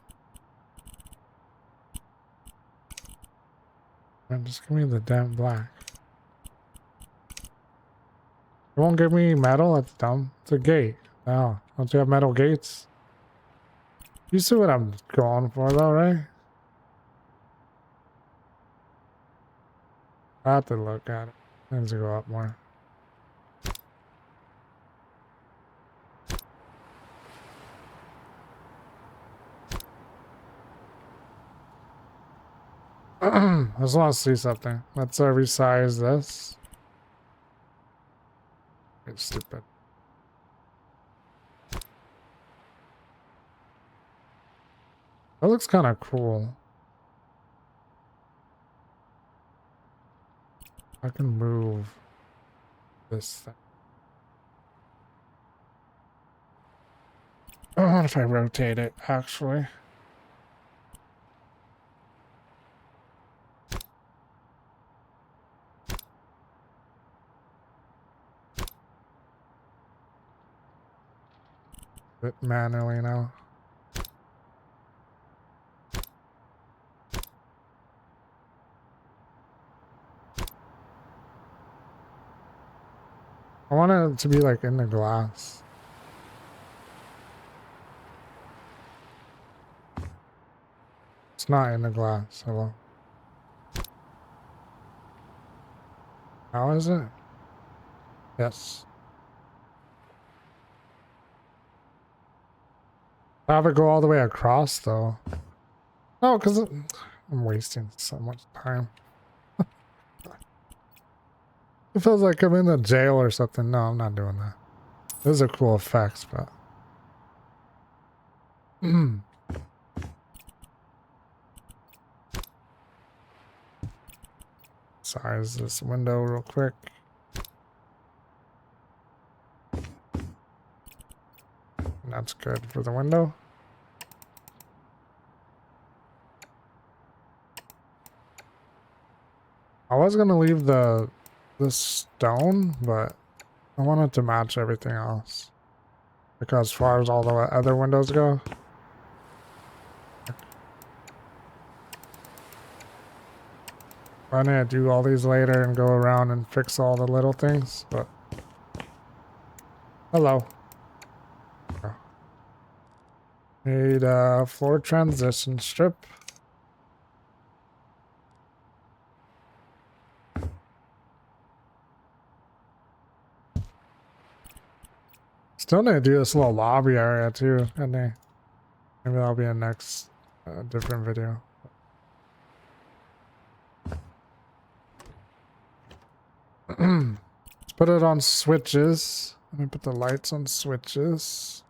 Man, just give me the damn black. It won't give me metal? That's dumb. It's a gate. Oh, don't you have metal gates? You see what I'm going for though, right? I have to look at it. It needs to go up more. I just want to see something. Let's resize this. It's stupid. That looks kind of cool. I can move this thing. What if I rotate it, actually? Bit manually now. I want it to be like in the glass. It's not in the glass. Hello. How is it? Yes. Have it go all the way across though. No, because I'm wasting so much time. It feels like I'm in a jail or something. No, I'm not doing that. Those are cool effects, but... Size this window real quick. And that's good for the window. I was gonna leave this stone, but I wanted to match everything else. Because as far as all the other windows go. I need to do all these later and go around and fix all the little things, but... Hello. Need a floor transition strip. Still need to do this little lobby area too, and maybe that'll be a next different video. Let's put it on switches. Let me put the lights on switches.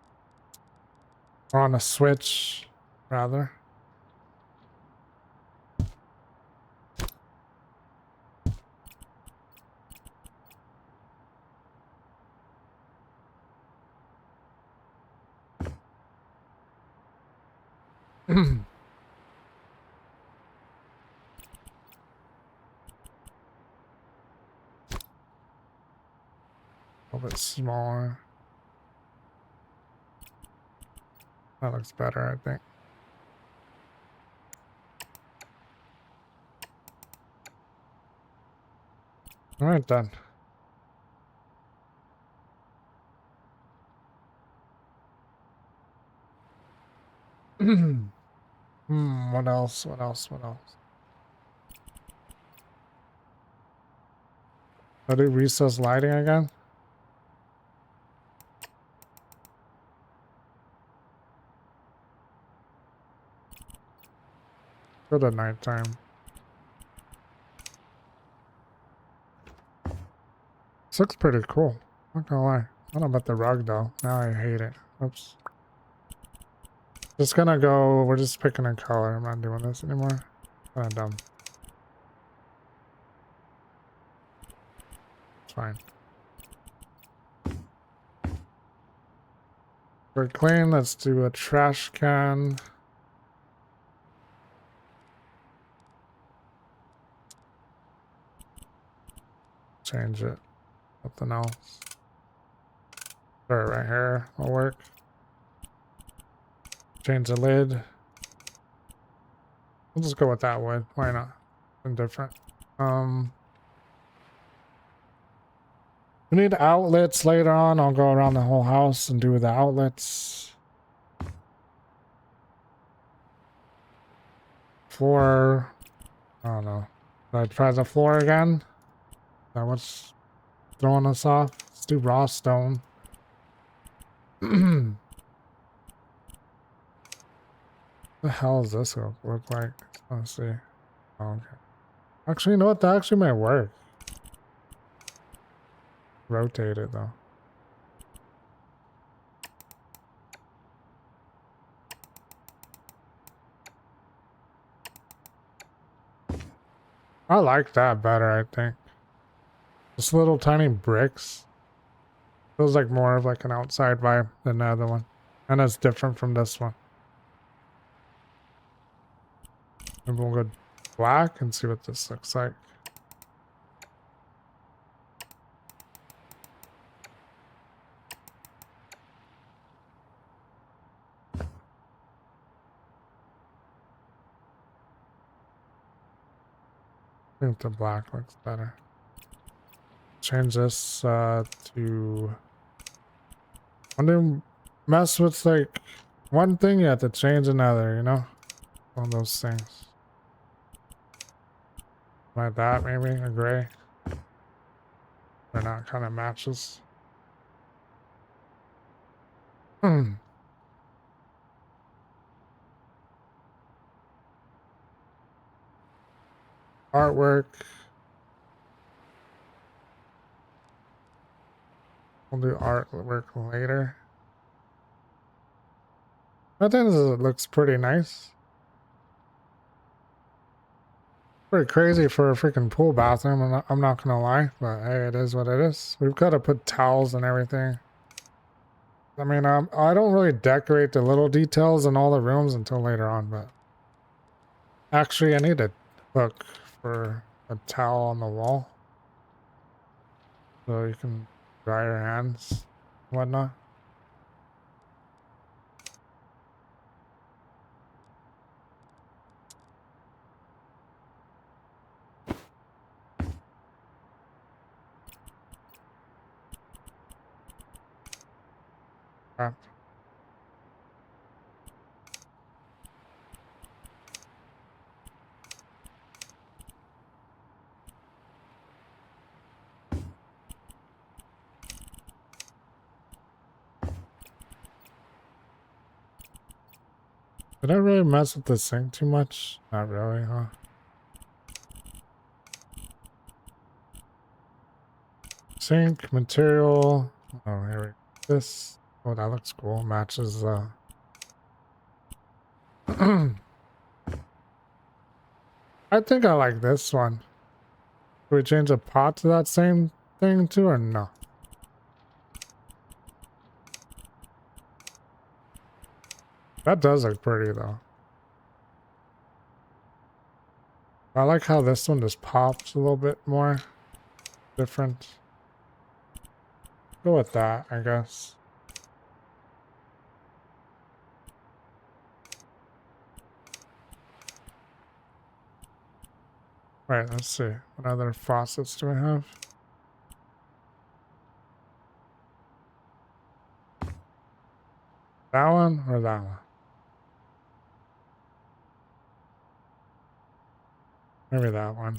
Or on a switch, rather. A little bit smaller. That looks better, I think. All right, done. What else? What else? What else? I do recess lighting again? Go to nighttime. This looks pretty cool. Not gonna lie. I don't know about the rug though. Now I hate it. Oops. Just gonna go. We're just picking a color. I'm not doing this anymore. Kinda dumb. It's fine. We're clean. Let's do a trash can. Change it. Something else. Put it right here. Will work. Change the lid. We'll just go with that wood. Why not? Indifferent. We need outlets later on. I'll go around the whole house and do the outlets. Floor. I don't know. Should I try the floor again? Is that what's throwing us off? Let's do raw stone. The hell is this gonna look like? Let's see. Oh, okay. Actually, you know what? That actually might work. Rotate it though. I like that better, I think. Just little tiny bricks. Feels like more of like an outside vibe than the other one. And it's different from this one. Maybe we'll go black and see what this looks like. I think the black looks better. Change this to... When you mess with like one thing, you have to change another, you know? One of those things. Like that, maybe? A gray? Or not, kind of matches. Artwork. We'll do artwork later. I think this looks pretty nice. Pretty crazy for a freaking pool bathroom, I'm not gonna lie, but hey, it is what it is. We've got to put towels and everything. I mean, I don't really decorate the little details in all the rooms until later on, but... Actually, I need a hook for a towel on the wall. So you can dry your hands and whatnot. Crap. Did I really mess with this thing too much? Not really, huh? Sink, material. Oh, here we go. This. Oh, that looks cool. Matches, I think I like this one. Do we change the pot to that same thing too, or no? That does look pretty, though. I like how this one just pops a little bit more different. Go with that, I guess. Right, let's see. What other faucets do we have? That one or that one? Maybe that one.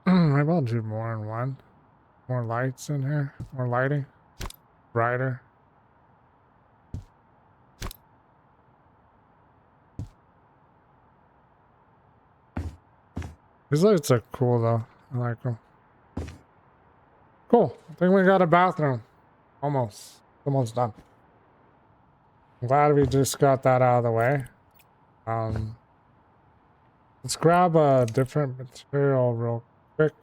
Maybe I'll do more in one. More lights in here. More lighting. Brighter. These lights are cool though. I like them. Cool. I think we got a bathroom. Almost. Almost done. I'm glad we just got that out of the way. Let's grab a different material real quick.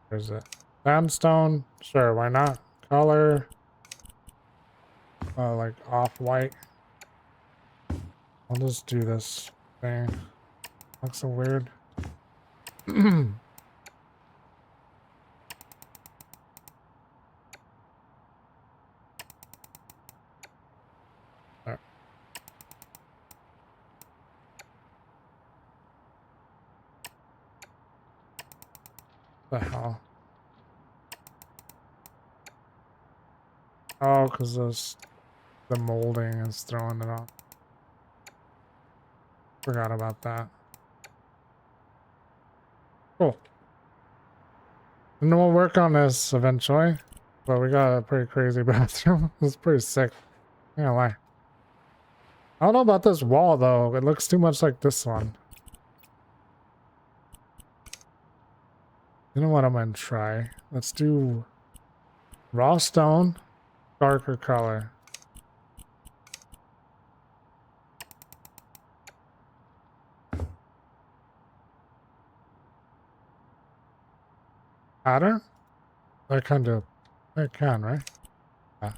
Where's it? Sandstone? Sure, why not? Color. Like off-white. I'll just do this thing. Looks so weird. What the hell? Oh, because the molding is throwing it off. Forgot about that. Cool. And then we'll work on this eventually. But we got a pretty crazy bathroom. It's pretty sick. I'm not gonna lie. I don't know about this wall though. It looks too much like this one. You know what I'm gonna try? Let's do raw stone, darker color. Pattern? I kind of, I can, right? Yeah.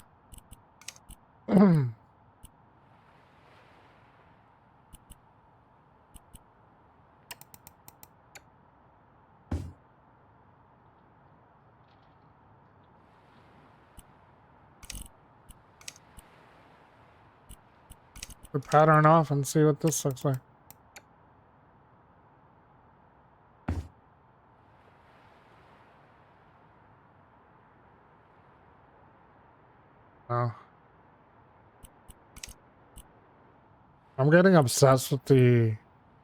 The pattern off and see what this looks like. Oh. I'm getting obsessed with the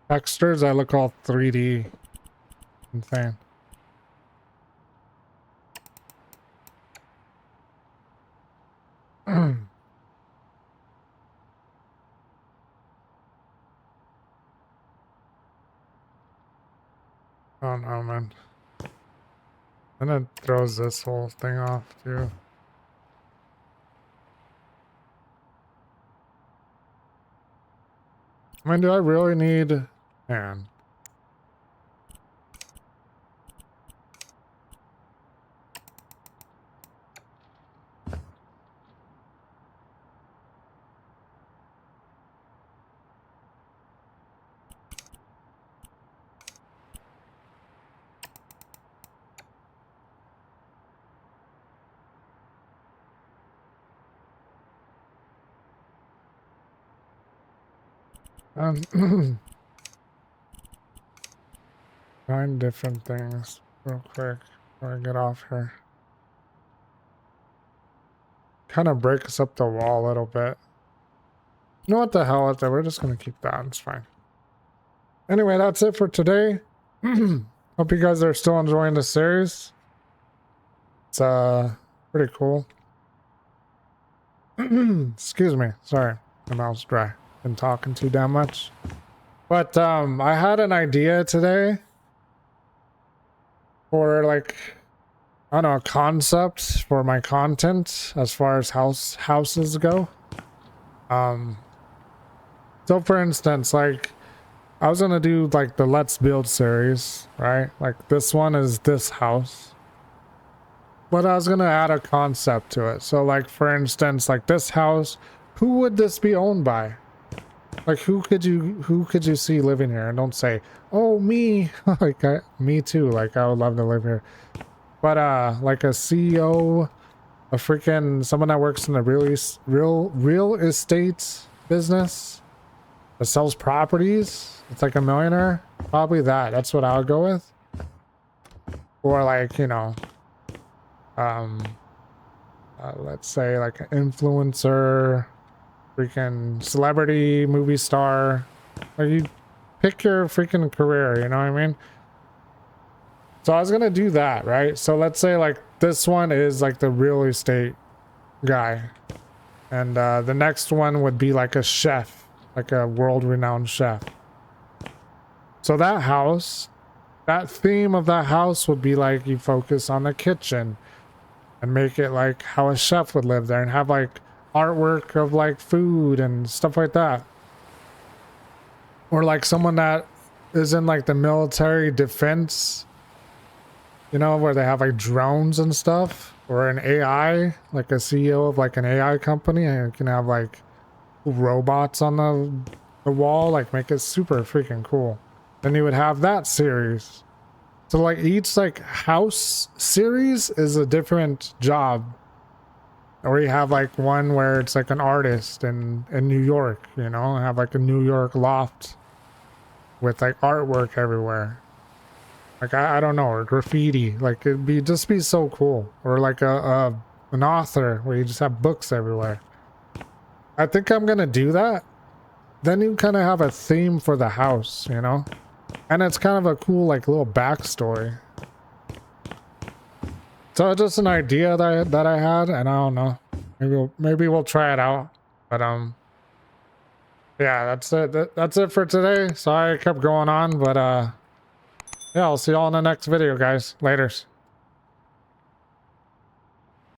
textures. I look all 3D. Insane. Oh no, man. And it throws this whole thing off too. I mean, do I really need... Man. Nine different things real quick before I get off here. Kind of breaks up the wall a little bit. You know what the hell with that? We're just gonna keep that. It's fine. Anyway, that's it for today. Hope you guys are still enjoying the series. It's pretty cool. Excuse me. Sorry, my mouth's dry. Been talking too damn much. But I had an idea today for like, I don't know, a concept for my content as far as houses go. So for instance, like I was gonna do like the Let's Build series, right? Like this one is this house. But I was gonna add a concept to it. So like for instance, like this house, who would this be owned by? Like who could you see living here? And don't say, oh, me. Like me too. Like I would love to live here. But like a CEO, a freaking someone that works in the real estate business that sells properties. It's like a millionaire. Probably that. That's what I would go with. Or like, you know, let's say like an influencer, freaking celebrity, movie star. Like you pick your freaking career, you know what I mean? So I was gonna do that, right? So let's say like this one is like the real estate guy. And the next one would be like a chef, like a world-renowned chef. So that house, that theme of that house would be like you focus on the kitchen and make it like how a chef would live there and have like artwork of like food and stuff like that. Or like someone that is in like the military defense, you know, where they have like drones and stuff, or an AI, like a CEO of like an AI company, and you can have like robots on the wall, like make it super freaking cool. Then you would have that series. So like each like house series is a different job. Or you have like one where it's like an artist in New York, you know, have like a New York loft with like artwork everywhere. Like I don't know, or graffiti. Like it'd be just be so cool. Or like an author where you just have books everywhere. I think I'm gonna do that. Then you kind of have a theme for the house, you know? And it's kind of a cool like little backstory. So it's just an idea that I had, and I don't know. Maybe we'll try it out. But yeah, that's it. That's it for today. Sorry I kept going on, but yeah, I'll see y'all in the next video, guys. Laters.